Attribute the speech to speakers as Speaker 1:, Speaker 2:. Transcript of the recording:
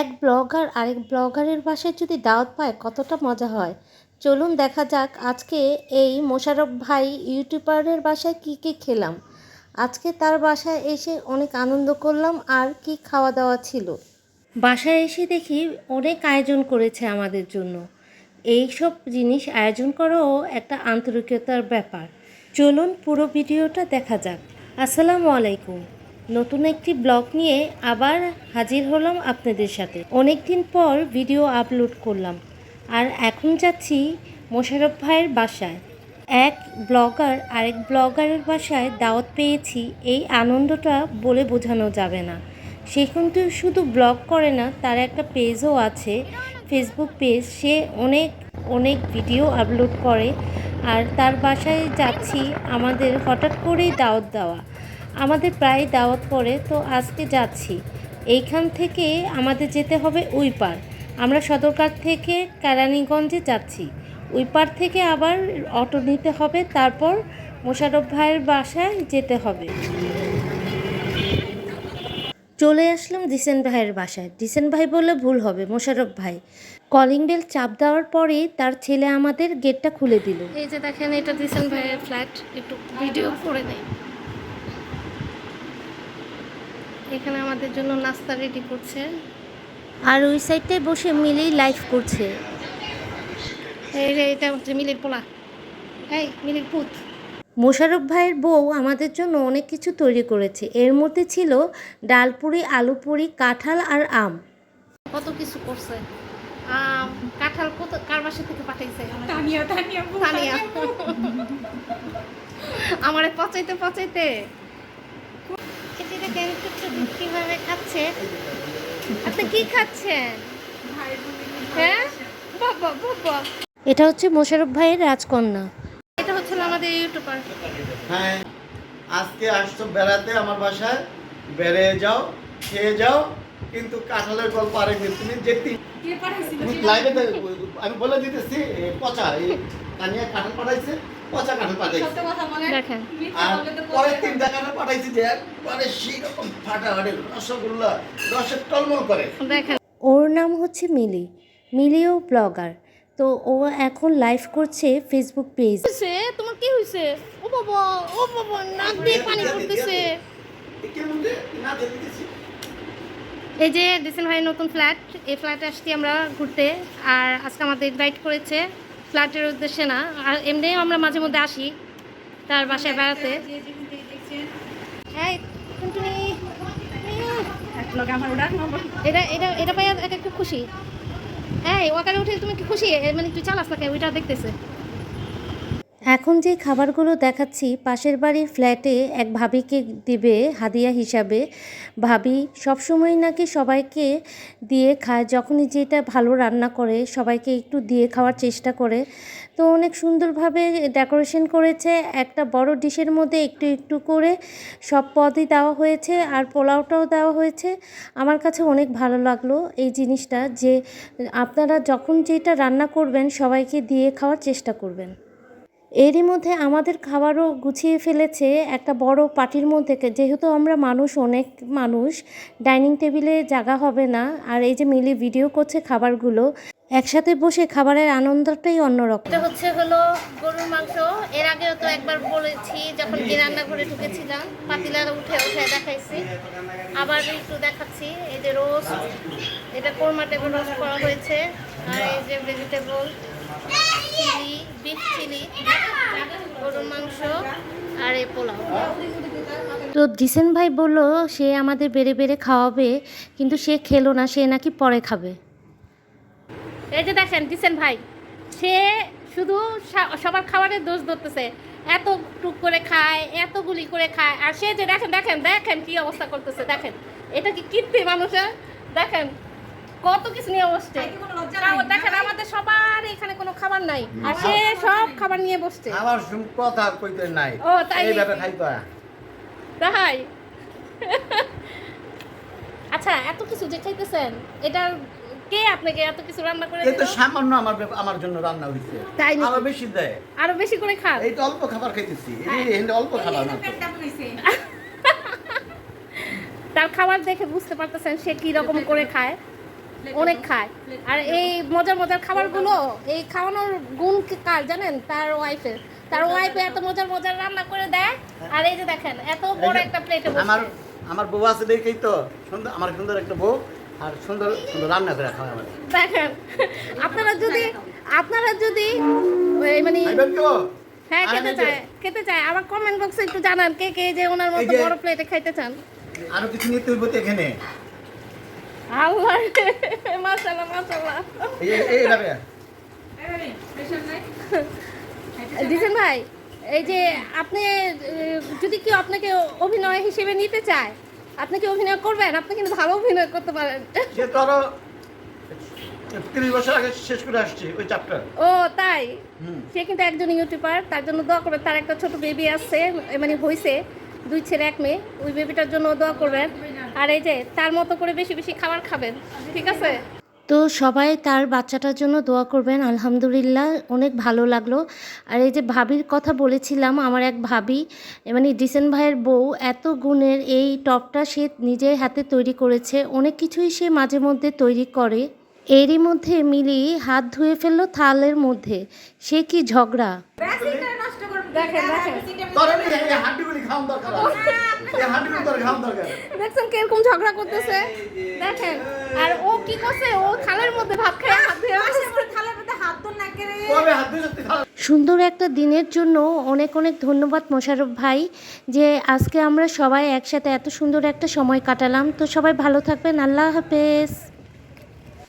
Speaker 1: এক ব্লগার আরেক ব্লগারের বাসায় যদি দাওয়াত পায় কতটা মজা হয়। চলুন দেখা যাক আজকে এই মোশাররফ ভাই ইউটিউবারের বাসায় কী খেলাম। আজকে তার বাসায় এসে অনেক আনন্দ করলাম। আর কি খাওয়া দাওয়া ছিল, বাসায় এসে দেখি অনেক আয়োজন করেছে আমাদের জন্য। এই সব জিনিস আয়োজন করাও একটা আন্তরিকতার ব্যাপার। চলুন পুরো ভিডিওটা দেখা যাক। আসসালামু আলাইকুম। নতুন একটি ব্লগ নিয়ে আবার হাজির হলাম আপনাদের সাথে। অনেক দিন পর ভিডিও আপলোড করলাম। আর এখন যাচ্ছি মোশাররফ ভাইয়ের বাসায়। এক ব্লগার আরেক ব্লগারের বাসায় দাওয়াত পেয়েছি, এই আনন্দটা বলে বোঝানো যাবে না। সে কিন্তু শুধু ব্লগ করে না, তার একটা পেজও আছে, ফেসবুক পেজ। সে অনেক ভিডিও আপলোড করে। আর তার বাসায় যাচ্ছি, আমাদের হঠাৎ করেই দাওয়াত দেওয়া, আমাদের প্রায় দাওয়াত পড়ে, তো আজকে যাচ্ছি। এইখান থেকে আমাদের যেতে হবে ওই পার। আমরা সদরঘাট থেকে কেরানীগঞ্জে যাচ্ছি। ওই পার থেকে আবার অটো নিতে হবে, তারপর মোশাররফ ভাইয়ের বাসায় যেতে হবে। চলে আসলাম দিসেন ভাইয়ের বাসায়। দিসেন ভাই বললে ভুল হবে, মোশাররফ ভাই। কলিং বেল চাপ দেওয়ার পরেই তার ছেলে আমাদের গেটটা খুলে দিল। এই যে দেখেন, এটা দিসেন ভাইয়ের ফ্ল্যাট। একটু ভিডিও করে নেই। এখানে আমাদের জন্য নাস্তা রেডি করছে, আর ওই সাইডটায় বসে মিলেই লাইভ করছে। এটা হচ্ছে মিলের পোলা, এই মিলের পুত। মোশাররফ ভাইয়ের বউ আমাদের জন্য অনেক কিছু তৈরি করেছে। এর মধ্যে ছিল ডাল পুরি, আলু পুরি, কাঁঠাল আর আম। কত কিছু করছে। কাঁঠাল কত কার বাসা থেকে পাঠাইছে? তানিয়া। আমারে পচাইতে কিভাবে খাচ্ছে। আপনি কি খাচ্ছেন? হ্যাঁ বাবা, এটা হচ্ছে মোশাররফ ভাইয়ের রাজকন্যা। এটা হচ্ছে আমাদের ইউটিউবার।
Speaker 2: হ্যাঁ, আজকে আসছো বেড়াতে আমার বাসায়, বেড়ে যাও, খেয়ে যাও, কিন্তু কাঁঠালের গল্প আরেকদিন তুমি যেতে লাইভে আমি বলে দিতেছি। পচা তানিয়া কাঁঠাল পাঠাইছে, পচা কাঁঠাল পাঠাইছে।
Speaker 1: দেখেন,
Speaker 2: আর পরে 3টা কাঁঠাল পাঠাইছে যে একবারে সেই রকম ফাটাফাটি রসগোল্লা, রসের টলমল করে।
Speaker 1: দেখেন, ওর নাম হচ্ছে মিলিও ব্লগার। তো ও এখন লাইভ করছে ফেসবুক পেজ। তোমার কি হয়েছে? ও বাবা নাক দিয়ে পানি পড়তেছে। এই যে দিসেন ভাই নতুন ফ্ল্যাট, এই ফ্ল্যাটে আসছি আমরা ঘুরতে। আর আজকে আমাদের ইনভাইট করেছে ফ্ল্যাটের উদ্দেশ্যে না, আর এমনিও আমরা মাঝে মধ্যে আসি তার বাসায় বেড়াতে। এটা পাইয়া খুব খুশি। হ্যাঁ, ওয়াকারে উঠে তুমি কি খুশি? মানে তুই চালাস না, ওইটা দেখতেছে। এখন যে খাবারগুলো দেখাচ্ছি পাশের বাড়ির ফ্ল্যাটে এক ভাবিকে দিবে হাদিয়া হিসাবে। ভাবি সবসময় নাকি সবাইকে দিয়ে খায়, যখনই যেটা ভালো রান্না করে সবাইকে একটু দিয়ে খাওয়ার চেষ্টা করে। তো অনেক সুন্দরভাবে ডেকোরেশন করেছে। একটা বড় ডিশের মধ্যে একটু একটু করে সব পদই দেওয়া হয়েছে, আর পোলাওটাও দেওয়া হয়েছে। আমার কাছে অনেক ভালো লাগলো এই জিনিসটা, যে আপনারা যখন যেটা রান্না করবেন সবাইকে দিয়ে খাওয়ার চেষ্টা করবেন। এরই মধ্যে আমাদের খাবারও গুছিয়ে ফেলেছে একটা বড় পার্টির মধ্যে। যেহেতু আমরা অনেক মানুষ, ডাইনিং টেবিলে জায়গা হবে না। আর এই যে মিলি ভিডিও করছে খাবারগুলো, একসাথে বসে খাবারের আনন্দটাই অন্যরকম। এটা হলো গরুর মাংস। এর আগেও তো একবার বলেছি, যখন কি রান্নাঘরে ঢুকেছিলাম, পাতিলার উঠে দেখাইছি, আবার একটু দেখাচ্ছি। এই যে রোস্ট, এটা কোরমা টেবিল রোস্ট করা হয়েছে। আর এই যে ভেজিটেবল চিলি, বিফ চিলি, গরুর মাংস আর এই পোলাও। তো দিসেন ভাই বলল সে আমাদের বেড়ে বেড়ে খাওয়াবে, কিন্তু সে খেলো না, সে নাকি পরে খাবে। এই যে দেখেন দিসেন ভাই, সে শুধু সবার খাবারের দোষ ধরতেছে। এত টুক করে খায়, এতগুলি করে খায়, আর সে যে দেখেন কি অবস্থা করতেছে। দেখেন, এটা কি কীর্তি মানুষের? দেখেন কত কিছু নিয়ে বসছে। দেখেন আমাদের সবার এখানে কোনো খাবার নাই, আর সে সব খাবার নিয়ে বসছে।
Speaker 2: আমার কথা কইতে নাই।
Speaker 1: ও তাই তাই। আচ্ছা, এত কিছু যে খাইতেছেন, এটা কে আপনাকে এত কিছু রান্না করে দিল?
Speaker 2: এটা সামান্য আমার জন্য রান্না হইছে।
Speaker 1: তাই নাকি?
Speaker 2: আরো বেশি দেয়,
Speaker 1: আরো বেশি করে খান।
Speaker 2: এই তো অল্প খাবার খাইতেছি, এই অল্প খাবার না।
Speaker 1: তার খাবার দেখে বুঝতে পারতেছেন সে কি রকম করে খায়। অনেক খায়। আর এই মজার মজার খাবারগুলো এই খাওয়ানোর গুণ কার জানেন? তার ওয়াইফের। তার ওয়াইফে এত মজার মজার রান্না করে দেয়। আর এই যে দেখেন এত বড় একটা প্লেটে
Speaker 2: আমার বউ আছে দেখেই তো সুন্দর, আমার সুন্দর একটা বউ আর সুন্দর সুন্দর রান্না করে খাওয়া আমার।
Speaker 1: দেখেন আপনারা যদি মানে হ্যাঁ খেতে চায় আমার কমেন্ট বক্সে একটু জানান কে কে যে ওনার মতো বড় প্লেটে খাইতে চান।
Speaker 2: আরো কিছু নিতে হইব তো এখানে।
Speaker 1: আল্লাহ মাশাআল্লাহ মাশাআল্লাহ।
Speaker 2: এই রাবে
Speaker 1: দিছেন ভাই, এই যে আপনি যদি কেউ আপনাকে অভিনয় হিসেবে নিতে চায়, আপনি কি অভিনয় করবেন? আপনি কিন্তু ভালো অভিনয় করতে পারেন।
Speaker 2: সে তো আরো 30 বছর আগে শেষ করে আসছি ওই চ্যাপ্টার।
Speaker 1: ও তাই? সে কিন্তু একজন ইউটিউবার, তার জন্য দোয়া করবেন। তার একটা ছোট বেবি আছে, মানে হয়েছে 2 ছেলে 1 মেয়ে, ওই বেবিটার জন্য দোয়া করবেন। আর এই যে তার মতো করে বেশি বেশি খাবার খাবেন, ঠিক আছে? তো সবাই তার বাচ্চাটার জন্য দোয়া করবেন। আলহামদুলিল্লাহ অনেক ভালো লাগলো। আর এই যে ভাবির কথা বলেছিলাম, আমার এক ভাবি মানে ডিসেন ভাইয়ের বউ, এত গুণের এই টপটা সে নিজের হাতে তৈরি করেছে। অনেক কিছুই সে মাঝে মধ্যে তৈরি করে। এরই মধ্যে মিলি হাত ধুয়ে ফেললো থালের মধ্যে। সে কি ঝগড়া! দেখছেন কিরকম ঝগড়া করতেছে, দেখেন। আর ও কি করছে, ও থালের মধ্যে ভাত খায় হাত ধুয়ে সুন্দর একটা দিনের জন্য অনেক অনেক ধন্যবাদ মোশাররফ ভাই, যে আজকে আমরা সবাই একসাথে এত সুন্দর একটা সময় কাটালাম। তো সবাই ভালো থাকবেন, আল্লাহ হাফেজ।